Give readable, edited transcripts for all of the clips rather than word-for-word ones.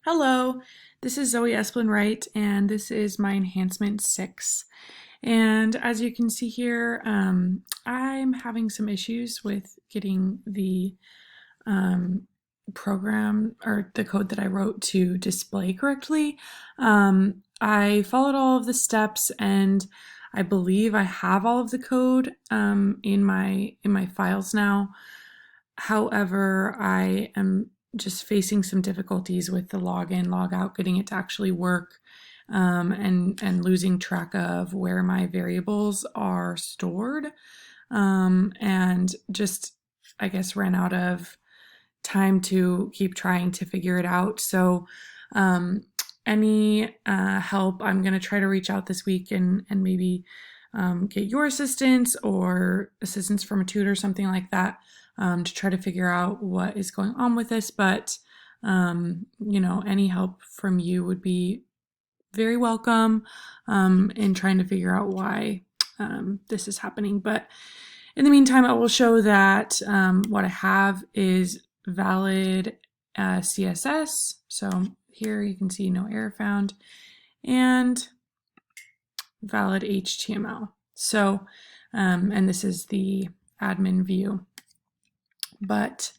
Hello, this is Zoe Esplin Wright, and this is my Enhancement 6. And as you can see here, I'm having some issues with getting the um, program or the code that I wrote to display correctly. I followed all of the steps, and I believe I have all of the code in my files now. However, I am just facing some difficulties with the login, log out, getting it to actually work, and losing track of where my variables are stored, and just, I guess, ran out of time to keep trying to figure it out. So, any help, I'm going to try to reach out this week and maybe get your assistance or assistance from a tutor, something like that, to try to figure out what is going on with this. But, any help from you would be very welcome in trying to figure out why this is happening. But in the meantime, I will show that what I have is valid CSS. So here you can see no error found, and valid HTML. So, and this is the admin view. But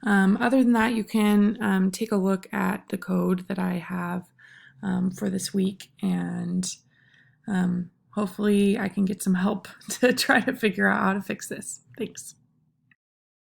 other than that, you can take a look at the code that I have for this week, and hopefully I can get some help to try to figure out how to fix this. Thanks.